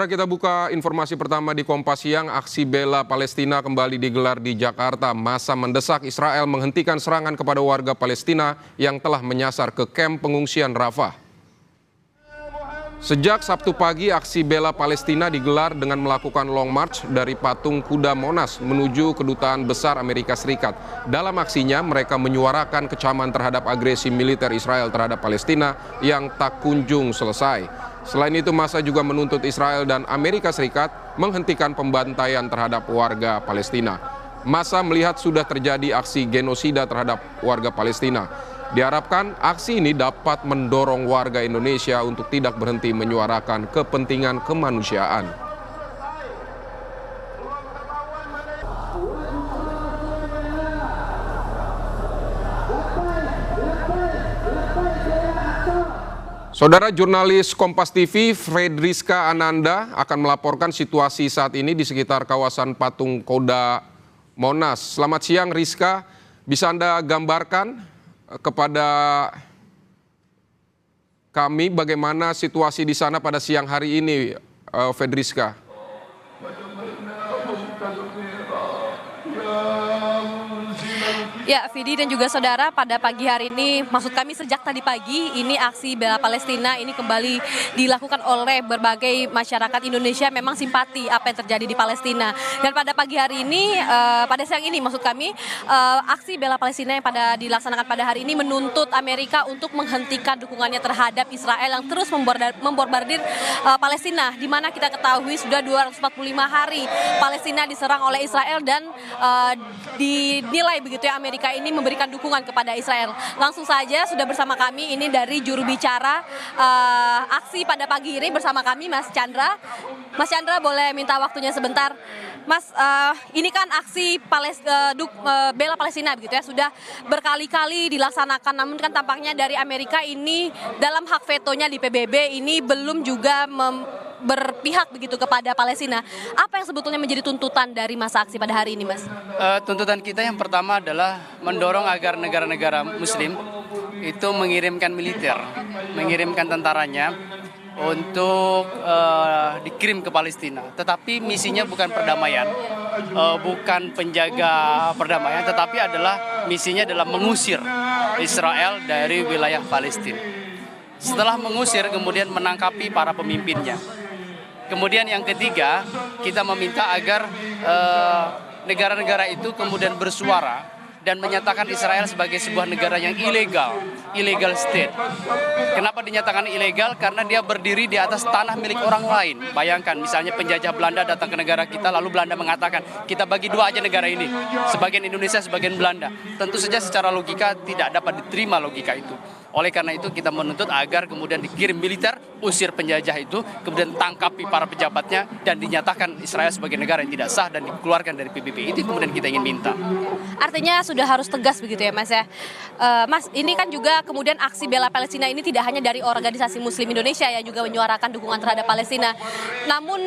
Kita buka informasi pertama di Kompas Siang. Aksi bela Palestina kembali digelar di Jakarta. Massa mendesak Israel menghentikan serangan kepada warga Palestina yang telah menyasar ke kamp pengungsian Rafah. Sejak Sabtu pagi, aksi bela Palestina digelar dengan melakukan long march dari patung kuda Monas menuju Kedutaan Besar Amerika Serikat. Dalam aksinya, mereka menyuarakan kecaman terhadap agresi militer Israel terhadap Palestina yang tak kunjung selesai. Selain itu, massa juga menuntut Israel dan Amerika Serikat menghentikan pembantaian terhadap warga Palestina. Massa melihat sudah terjadi aksi genosida terhadap warga Palestina. Diharapkan aksi ini dapat mendorong warga Indonesia untuk tidak berhenti menyuarakan kepentingan kemanusiaan. Saudara jurnalis Kompas TV, Fredriska Ananda akan melaporkan situasi saat ini di sekitar kawasan patung kuda Monas. Selamat siang Rizka, bisa Anda gambarkan kepada kami bagaimana situasi di sana pada siang hari ini, Fredriska? Ya, Vidi dan juga saudara, pada pagi hari ini, maksud kami sejak tadi pagi, ini aksi bela Palestina ini kembali dilakukan oleh berbagai masyarakat Indonesia, memang simpati apa yang terjadi di Palestina. Dan pada pagi hari ini, pada siang ini maksud kami, aksi bela Palestina yang dilaksanakan pada hari ini menuntut Amerika untuk menghentikan dukungannya terhadap Israel yang terus membombardir Palestina, di mana kita ketahui sudah 245 hari Palestina diserang oleh Israel dan dinilai begitu ya Amerika ini memberikan dukungan kepada Israel. Langsung saja sudah bersama kami ini dari juru bicara aksi pada pagi ini bersama kami Mas Chandra. Mas Chandra, boleh minta waktunya sebentar. Mas, ini kan aksi bela Palestina begitu ya, sudah berkali-kali dilaksanakan, namun kan tampaknya dari Amerika ini dalam hak vetonya di PBB ini belum juga berpihak begitu kepada Palestina. Apa yang sebetulnya menjadi tuntutan dari masa aksi pada hari ini, Mas? Tuntutan kita yang pertama adalah mendorong agar negara-negara Muslim itu mengirimkan militer, mengirimkan tentaranya untuk dikirim ke Palestina. Tetapi misinya bukan perdamaian, bukan penjaga perdamaian, tetapi misinya adalah mengusir Israel dari wilayah Palestina. Setelah mengusir, kemudian menangkapi para pemimpinnya. Kemudian yang ketiga, kita meminta agar negara-negara itu kemudian bersuara dan menyatakan Israel sebagai sebuah negara yang illegal state. Kenapa dinyatakan ilegal? Karena dia berdiri di atas tanah milik orang lain. Bayangkan misalnya penjajah Belanda datang ke negara kita, lalu Belanda mengatakan kita bagi dua aja negara ini, sebagian Indonesia, sebagian Belanda. Tentu saja secara logika tidak dapat diterima logika itu. Oleh karena itu kita menuntut agar kemudian dikirim militer, usir penjajah itu, kemudian tangkapi para pejabatnya dan dinyatakan Israel sebagai negara yang tidak sah dan dikeluarkan dari PBB. Itu kemudian kita ingin minta. Artinya sudah harus tegas begitu ya Mas ya. Mas, ini kan juga kemudian aksi bela Palestina ini tidak hanya dari organisasi Muslim Indonesia yang juga menyuarakan dukungan terhadap Palestina. Namun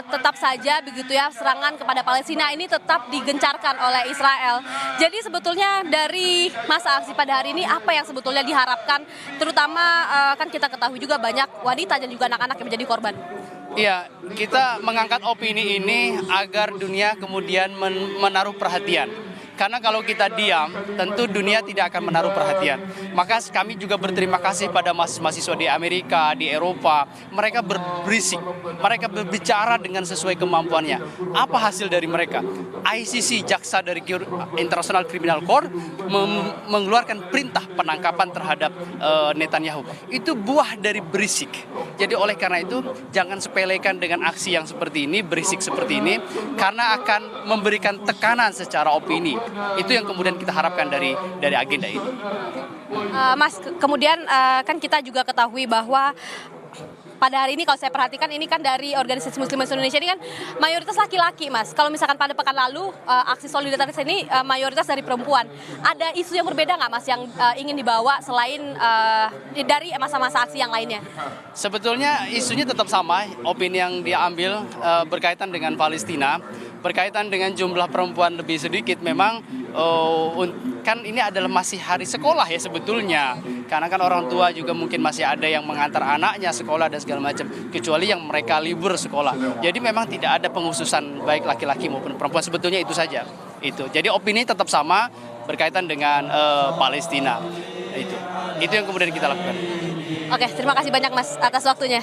tetap saja begitu ya, serangan kepada Palestina ini tetap digencarkan oleh Israel. Jadi sebetulnya dari masa aksi pada hari ini apa yang sebetulnya diharapkan, terutama kan kita ketahui juga banyak wanita dan juga anak-anak yang menjadi korban. Iya, kita mengangkat opini ini agar dunia kemudian menaruh perhatian. Karena kalau kita diam, tentu dunia tidak akan menaruh perhatian. Maka kami juga berterima kasih pada mahasiswa di Amerika, di Eropa. Mereka berisik, mereka berbicara dengan sesuai kemampuannya. Apa hasil dari mereka? ICC, jaksa dari International Criminal Court, mengeluarkan perintah penangkapan terhadap Netanyahu. Itu buah dari berisik. Jadi oleh karena itu, jangan sepelekan dengan aksi yang seperti ini, berisik seperti ini, karena akan memberikan tekanan secara opini. Itu yang kemudian kita harapkan dari agenda ini. Mas, kemudian kan kita juga ketahui bahwa pada hari ini kalau saya perhatikan ini kan dari organisasi Muslim Indonesia ini kan mayoritas laki-laki, Mas. Kalau misalkan pada pekan lalu aksi solidaritas ini mayoritas dari perempuan. Ada isu yang berbeda nggak, Mas, yang ingin dibawa selain dari masa-masa aksi yang lainnya? Sebetulnya isunya tetap sama. Opini yang diambil berkaitan dengan Palestina, berkaitan dengan jumlah perempuan lebih sedikit. Memang kan ini adalah masih hari sekolah ya sebetulnya. Karena kan orang tua juga mungkin masih ada yang mengantar anaknya sekolah dan segala macam. Kecuali yang mereka libur sekolah. Jadi memang tidak ada penghususan baik laki-laki maupun perempuan, sebetulnya itu saja. Itu. Jadi opini tetap sama berkaitan dengan Palestina. Itu yang kemudian kita lakukan. Oke, terima kasih banyak Mas atas waktunya.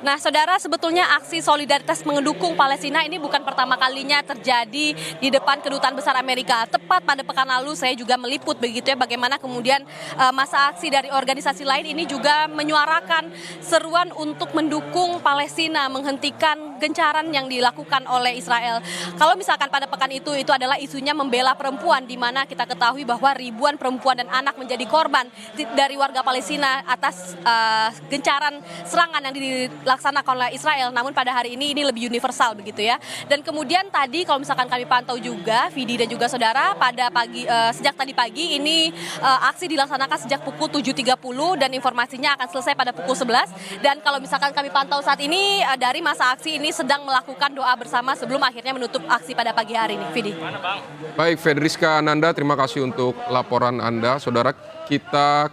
Nah, saudara, sebetulnya aksi solidaritas mendukung Palestina ini bukan pertama kalinya terjadi di depan Kedutaan Besar Amerika. Tepat pada pekan lalu saya juga meliput begitu ya bagaimana kemudian masa aksi dari organisasi lain ini juga menyuarakan seruan untuk mendukung Palestina, menghentikan gencaran yang dilakukan oleh Israel. Kalau misalkan pada pekan itu adalah isunya membela perempuan, di mana kita ketahui bahwa ribuan perempuan dan anak menjadi korban dari warga Palestina atas gencaran serangan yang dilaksanakan oleh Israel. Namun pada hari ini lebih universal begitu ya. Dan kemudian tadi kalau misalkan kami pantau juga, Vidi dan juga saudara, pada pagi sejak tadi pagi ini aksi dilaksanakan sejak pukul 7.30 dan informasinya akan selesai pada pukul 11. Dan kalau misalkan kami pantau saat ini dari masa aksi ini sedang melakukan doa bersama sebelum akhirnya menutup aksi pada pagi hari ini. Vidi. Baik, Fedriska Ananda, terima kasih untuk laporan Anda. Saudara, kita